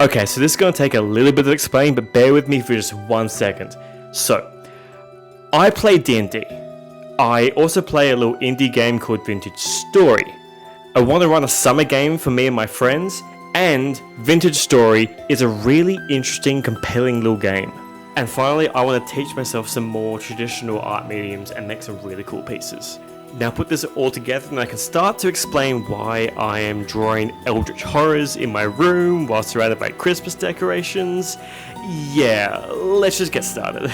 Okay, so this is going to take a little bit of explaining, but bear with me for just 1 second. So, I play D&D. I also play a little indie game called Vintage Story. I want to run a summer game for me and my friends, and Vintage Story is a really interesting, compelling little game. And finally, I want to teach myself some more traditional art mediums and make some really cool pieces. Now put this all together and I can start to explain why I am drawing Eldritch Horrors in my room while surrounded by Christmas decorations. Yeah, let's just get started.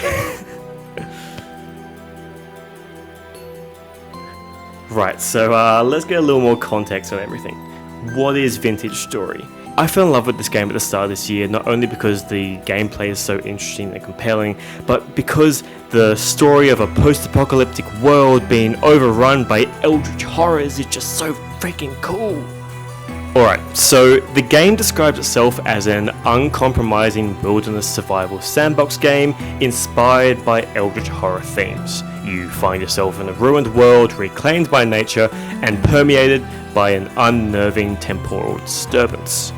Right, so let's get a little more context on everything. What is Vintage Story? I fell in love with this game at the start of this year, not only because the gameplay is so interesting and compelling, but because the story of a post-apocalyptic world being overrun by Eldritch Horrors is just so freaking cool. Alright, so the game describes itself as an uncompromising wilderness survival sandbox game inspired by Eldritch Horror themes. You find yourself in a ruined world reclaimed by nature and permeated by an unnerving temporal disturbance.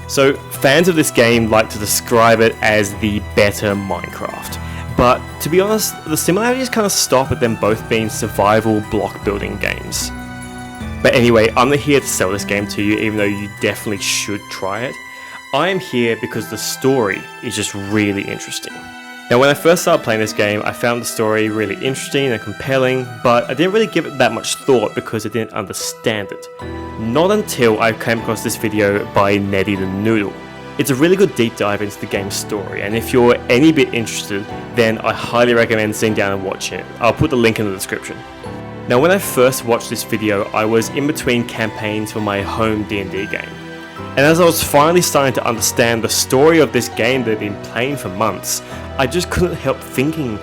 So, fans of this game like to describe it as the better Minecraft. But, to be honest, the similarities kind of stop at them both being survival block building games. But anyway, I'm not here to sell this game to you, even though you definitely should try it. I am here because the story is just really interesting. Now, when I first started playing this game, I found the story really interesting and compelling, but I didn't really give it that much thought because I didn't understand it. Not until I came across this video by Neddy the Noodle. It's a really good deep dive into the game's story, and if you're any bit interested, then I highly recommend sitting down and watching it. I'll put the link in the description. Now, when I first watched this video, I was in between campaigns for my home D&D game. And as I was finally starting to understand the story of this game that I'd been playing for months, I just couldn't help thinking,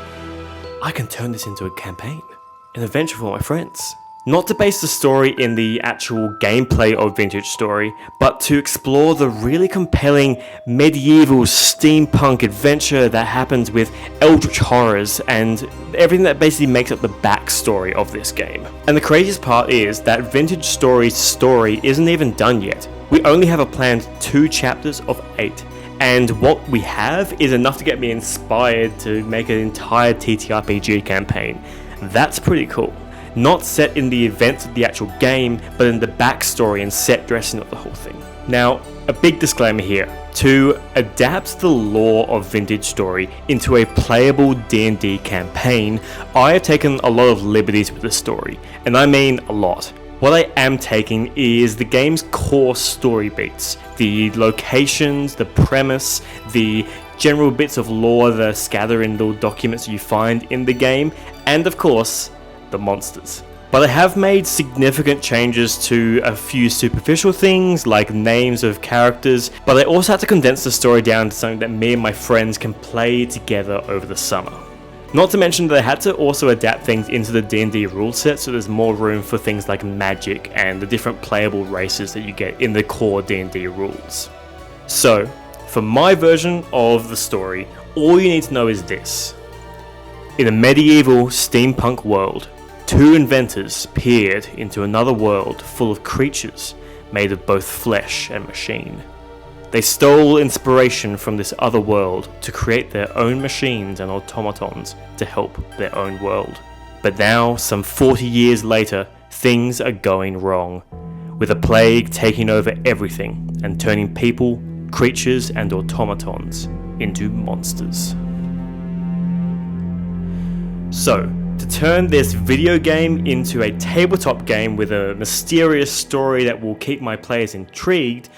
I can turn this into a campaign, an adventure for my friends. Not to base the story in the actual gameplay of Vintage Story, but to explore the really compelling medieval steampunk adventure that happens with Eldritch Horrors and everything that basically makes up the backstory of this game. And the craziest part is that Vintage Story's story isn't even done yet. We only have a planned 2 chapters of 8. And what we have is enough to get me inspired to make an entire TTRPG campaign. That's pretty cool. Not set in the events of the actual game, but in the backstory and set dressing of the whole thing. Now, a big disclaimer here. To adapt the lore of Vintage Story into a playable D&D campaign, I have taken a lot of liberties with the story, and I mean a lot. What I am taking is the game's core story beats, the locations, the premise, the general bits of lore that are scattered in little documents you find in the game, and of course, the monsters. But I have made significant changes to a few superficial things like names of characters, but I also had to condense the story down to something that me and my friends can play together over the summer. Not to mention that I had to also adapt things into the D&D rule set so there's more room for things like magic and the different playable races that you get in the core D&D rules. So, for my version of the story, all you need to know is this. In a medieval steampunk world, 2 inventors peered into another world full of creatures made of both flesh and machine. They stole inspiration from this other world to create their own machines and automatons to help their own world. But now, some 40 years later, things are going wrong, with a plague taking over everything and turning people, creatures and automatons into monsters. So, to turn this video game into a tabletop game with a mysterious story that will keep my players intrigued,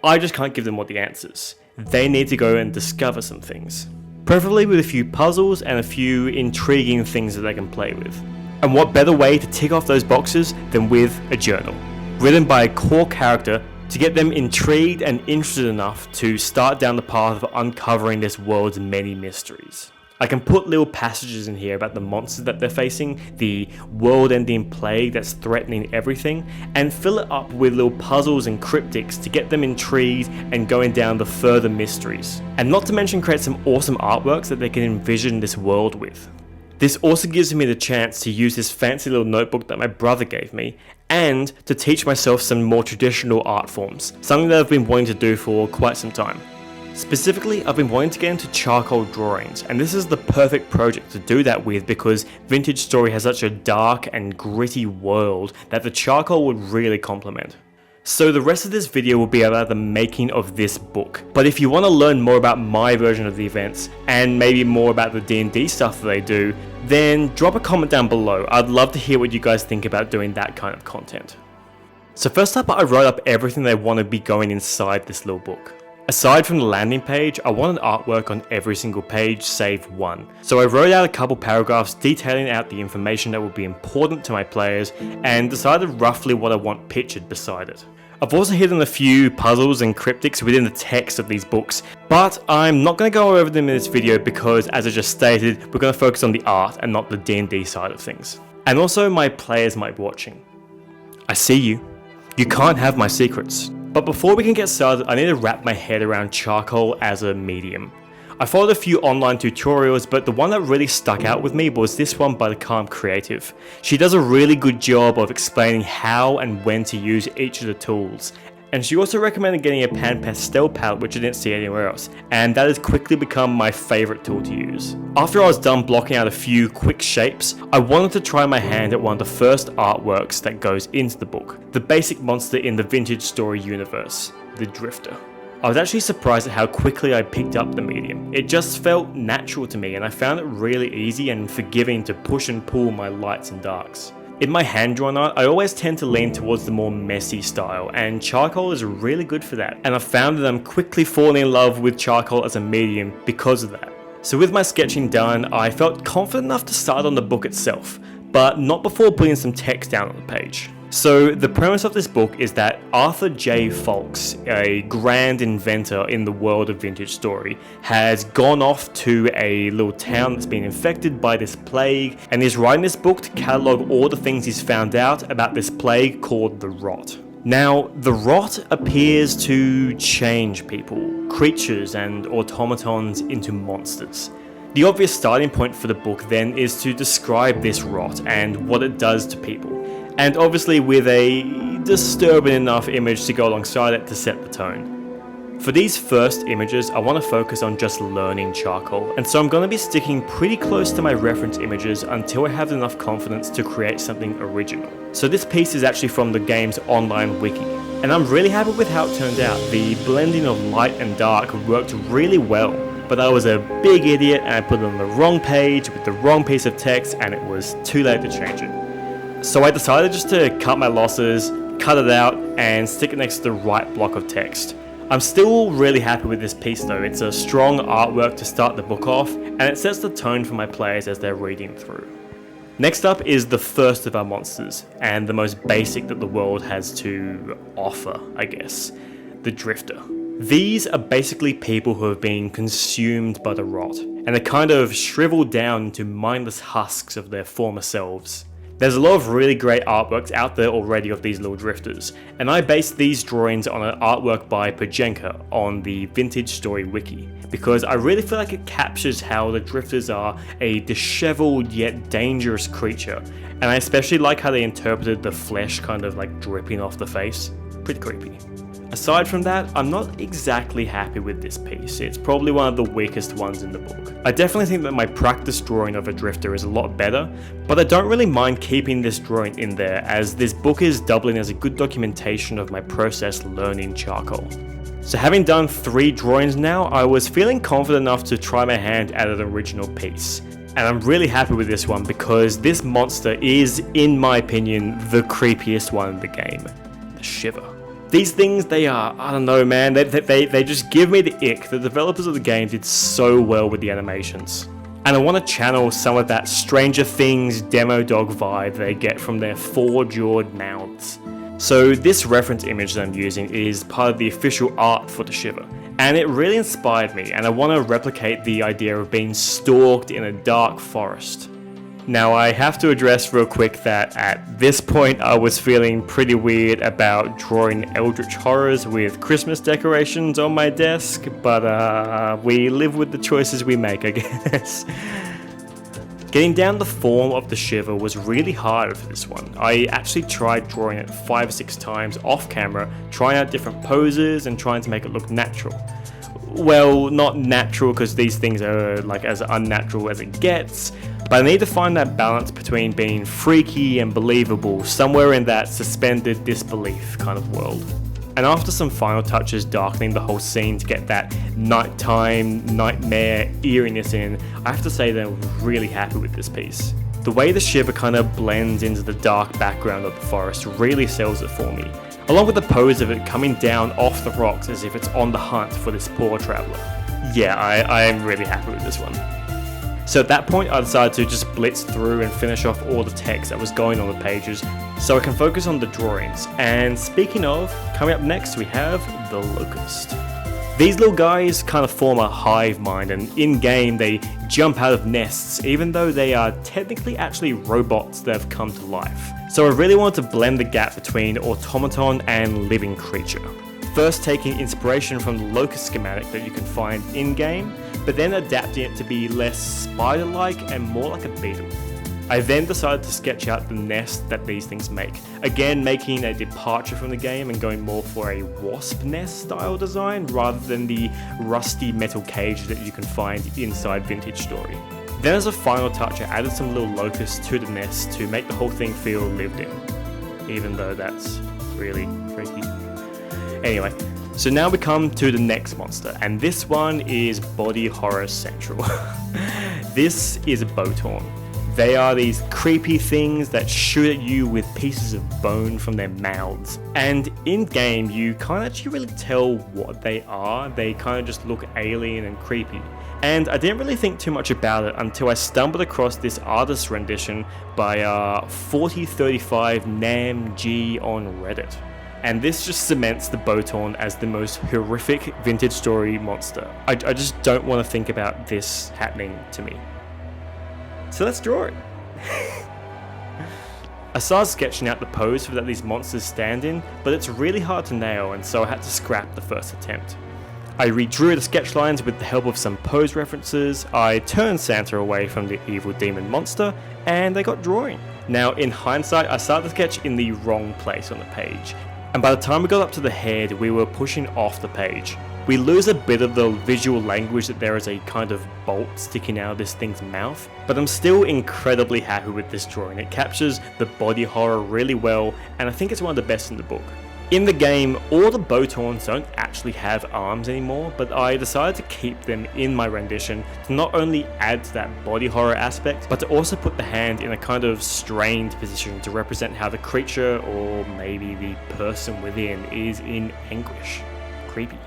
I just can't give them all the answers. They need to go and discover some things. Preferably with a few puzzles and a few intriguing things that they can play with. And what better way to tick off those boxes than with a journal, written by a core character to get them intrigued and interested enough to start down the path of uncovering this world's many mysteries. I can put little passages in here about the monsters that they're facing, the world-ending plague that's threatening everything, and fill it up with little puzzles and cryptics to get them intrigued and going down the further mysteries. And not to mention create some awesome artworks that they can envision this world with. This also gives me the chance to use this fancy little notebook that my brother gave me, and to teach myself some more traditional art forms, something that I've been wanting to do for quite some time. Specifically, I've been wanting to get into charcoal drawings, and this is the perfect project to do that with because Vintage Story has such a dark and gritty world that the charcoal would really complement. So the rest of this video will be about the making of this book, but if you want to learn more about my version of the events, and maybe more about the D&D stuff that they do, then drop a comment down below. I'd love to hear what you guys think about doing that kind of content. So first up, I wrote up everything that I want to be going inside this little book. Aside from the landing page, I wanted artwork on every single page save one. So I wrote out a couple paragraphs detailing out the information that would be important to my players and decided roughly what I want pictured beside it. I've also hidden a few puzzles and cryptics within the text of these books, but I'm not going to go over them in this video because, as I just stated, we're going to focus on the art and not the D&D side of things. And also my players might be watching. I see you. You can't have my secrets. But before we can get started, I need to wrap my head around charcoal as a medium. I followed a few online tutorials, but the one that really stuck out with me was this one by the Calm Creative. She does a really good job of explaining how and when to use each of the tools. And she also recommended getting a pan pastel palette, which I didn't see anywhere else, and that has quickly become my favourite tool to use. After I was done blocking out a few quick shapes, I wanted to try my hand at one of the first artworks that goes into the book, the basic monster in the Vintage Story universe, the Drifter. I was actually surprised at how quickly I picked up the medium. It just felt natural to me, and I found it really easy and forgiving to push and pull my lights and darks. In my hand-drawn art, I always tend to lean towards the more messy style, and charcoal is really good for that. And I found that I'm quickly falling in love with charcoal as a medium because of that. So with my sketching done, I felt confident enough to start on the book itself, but not before putting some text down on the page. So the premise of this book is that Arthur J. Fawkes, a grand inventor in the world of Vintage Story, has gone off to a little town that's been infected by this plague, and he's writing this book to catalogue all the things he's found out about this plague called the Rot. Now, the Rot appears to change people, creatures and automatons into monsters. The obvious starting point for the book then is to describe this Rot and what it does to people. And obviously with a disturbing enough image to go alongside it to set the tone. For these first images, I want to focus on just learning charcoal, and so I'm going to be sticking pretty close to my reference images until I have enough confidence to create something original. So this piece is actually from the game's online wiki, and I'm really happy with how it turned out. The blending of light and dark worked really well, but I was a big idiot and I put it on the wrong page with the wrong piece of text, and it was too late to change it. So I decided just to cut my losses, cut it out, and stick it next to the right block of text. I'm still really happy with this piece though. It's a strong artwork to start the book off, and it sets the tone for my players as they're reading through. Next up is the first of our monsters, and the most basic that the world has to offer, I guess, the Drifter. These are basically people who have been consumed by the Rot, and are kind of shriveled down into mindless husks of their former selves. There's a lot of really great artworks out there already of these little drifters, and I based these drawings on an artwork by Pajenka on the Vintage Story wiki, because I really feel like it captures how the drifters are a disheveled yet dangerous creature, and I especially like how they interpreted the flesh kind of like dripping off the face. Pretty creepy. Aside from that, I'm not exactly happy with this piece. It's probably one of the weakest ones in the book. I definitely think that my practice drawing of a drifter is a lot better, but I don't really mind keeping this drawing in there, as this book is doubling as a good documentation of my process learning charcoal. So having done 3 drawings now, I was feeling confident enough to try my hand at an original piece. And I'm really happy with this one because this monster is, in my opinion, the creepiest one in the game. The Shiver. These things, they are, I don't know man, they just give me the ick. The developers of the game did so well with the animations. And I want to channel some of that Stranger Things demo dog vibe they get from their 4-jawed mouths. So this reference image that I'm using is part of the official art for the Shiver, and it really inspired me, and I want to replicate the idea of being stalked in a dark forest. Now I have to address real quick that at this point I was feeling pretty weird about drawing Eldritch Horrors with Christmas decorations on my desk, but we live with the choices we make, I guess. Getting down the form of the Shiver was really hard for this one. I actually tried drawing it 5 or 6 times off camera, trying out different poses and trying to make it look natural. Well, not natural because these things are like as unnatural as it gets, but I need to find that balance between being freaky and believable, somewhere in that suspended disbelief kind of world. And after some final touches darkening the whole scene to get that nighttime, nightmare eeriness in, I have to say that I'm really happy with this piece. The way the Shiver kind of blends into the dark background of the forest really sells it for me, along with the pose of it coming down off the rocks as if it's on the hunt for this poor traveller. Yeah, I am really happy with this one. So at that point I decided to just blitz through and finish off all the text that was going on the pages so I can focus on the drawings. And speaking of, coming up next we have the Locust. These little guys kind of form a hive mind, and in game they jump out of nests even though they are technically actually robots that have come to life. So I really wanted to blend the gap between automaton and living creature. First taking inspiration from the Locust schematic that you can find in game, but then adapting it to be less spider-like and more like a beetle. I then decided to sketch out the nest that these things make, again making a departure from the game and going more for a wasp nest style design rather than the rusty metal cage that you can find inside Vintage Story. Then as a final touch I added some little locusts to the nest to make the whole thing feel lived in, even though that's really freaky. Anyway, so now we come to the next monster, and this one is Body Horror Central. This is a Botorn. They are these creepy things that shoot at you with pieces of bone from their mouths. And in game, you can't actually really tell what they are. They kind of just look alien and creepy. And I didn't really think too much about it until I stumbled across this artist rendition by 4035 Nam G on Reddit. And this just cements the Botorn as the most horrific Vintage Story monster. I just don't want to think about this happening to me. So let's draw it. I started sketching out the pose that these monsters stand in, but it's really hard to nail, and so I had to scrap the first attempt. I redrew the sketch lines with the help of some pose references, I turned Santa away from the evil demon monster, and I got drawing. Now in hindsight, I started the sketch in the wrong place on the page, and by the time we got up to the head, we were pushing off the page. We lose a bit of the visual language that there is a kind of bolt sticking out of this thing's mouth, but I'm still incredibly happy with this drawing. It captures the body horror really well, and I think it's one of the best in the book. In the game, all the Botorns don't actually have arms anymore, but I decided to keep them in my rendition to not only add to that body horror aspect, but to also put the hand in a kind of strained position to represent how the creature, or maybe the person within, is in anguish. Creepy.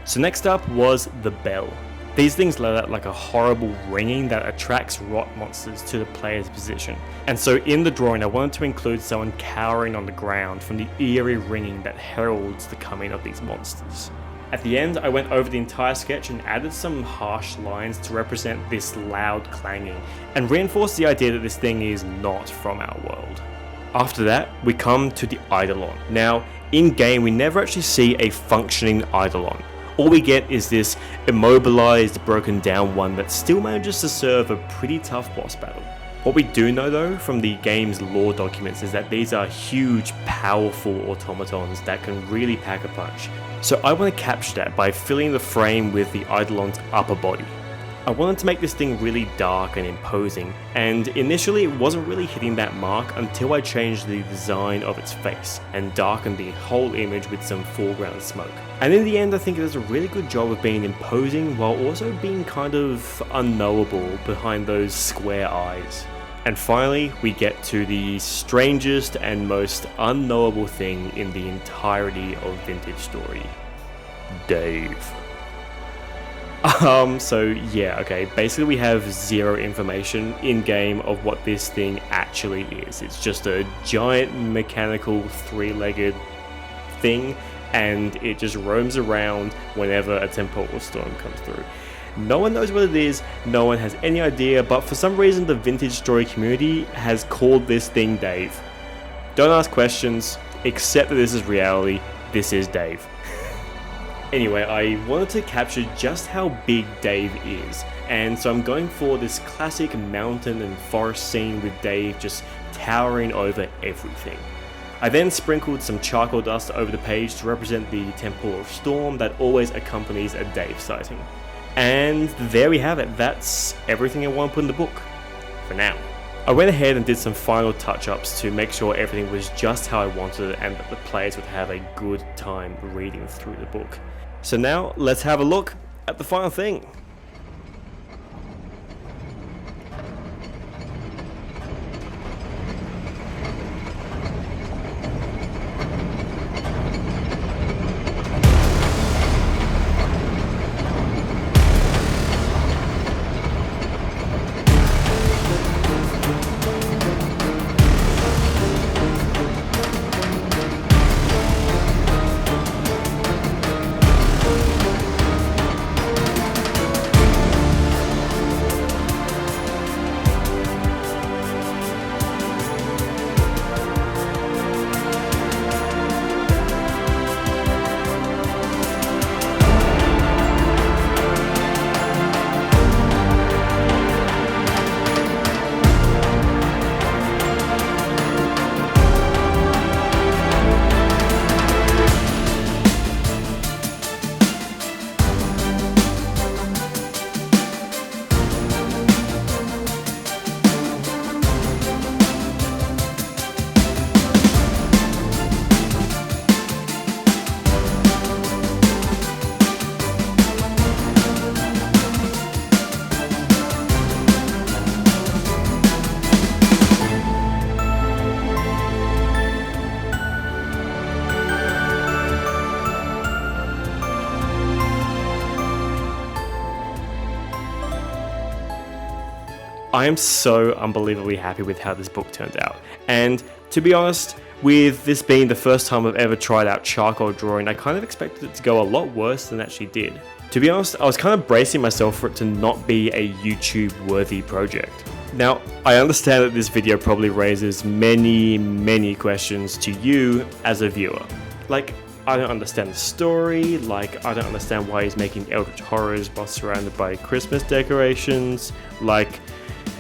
So next up was the bell. These things let out like a horrible ringing that attracts rot monsters to the player's position. And so in the drawing I wanted to include someone cowering on the ground from the eerie ringing that heralds the coming of these monsters. At the end I went over the entire sketch and added some harsh lines to represent this loud clanging and reinforce the idea that this thing is not from our world. After that we come to the Eidolon. Now in game we never actually see a functioning Eidolon. All we get is this immobilized, broken down one that still manages to serve a pretty tough boss battle. What we do know though from the game's lore documents is that these are huge, powerful automatons that can really pack a punch. So I want to capture that by filling the frame with the Eidolon's upper body. I wanted to make this thing really dark and imposing, and initially it wasn't really hitting that mark until I changed the design of its face and darkened the whole image with some foreground smoke. And in the end I think it does a really good job of being imposing while also being kind of unknowable behind those square eyes. And finally we get to the strangest and most unknowable thing in the entirety of Vintage Story. Dave. Basically we have zero information in game of what this thing actually is. It's just a giant mechanical three-legged thing, and it just roams around whenever a temporal storm comes through. No one knows what it is, no one has any idea, but for some reason the Vintage Story community has called this thing Dave. Don't ask questions, accept that this is reality, this is Dave. Anyway, I wanted to capture just how big Dave is, and so I'm going for this classic mountain and forest scene with Dave just towering over everything. I then sprinkled some charcoal dust over the page to represent the temporal storm that always accompanies a Dave sighting. And there we have it, that's everything I want to put in the book, for now. I went ahead and did some final touch-ups to make sure everything was just how I wanted it and that the players would have a good time reading through the book. So now, let's have a look at the final thing. I am so unbelievably happy with how this book turned out, and to be honest, with this being the first time I've ever tried out charcoal drawing, I kind of expected it to go a lot worse than it actually did. To be honest, I was kind of bracing myself for it to not be a YouTube-worthy project. Now, I understand that this video probably raises many questions to you as a viewer. Like, I don't understand the story, like, I don't understand why he's making Eldritch Horrors while surrounded by Christmas decorations, like,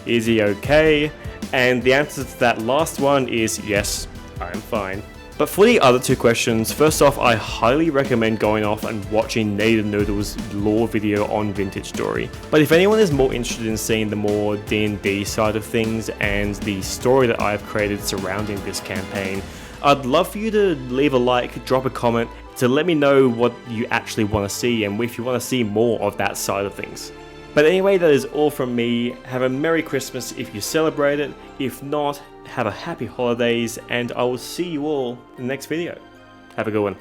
is he okay? And the answer to that last one is yes, I am fine. But for the other two questions, first off, I highly recommend going off and watching Native Noodle's lore video on Vintage Story. But if anyone is more interested in seeing the more D&D side of things and the story that I've created surrounding this campaign, I'd love for you to leave a like, drop a comment to let me know what you actually want to see and if you want to see more of that side of things. But anyway, that is all from me. Have a Merry Christmas if you celebrate it. If not, have a happy holidays, and I will see you all in the next video. Have a good one.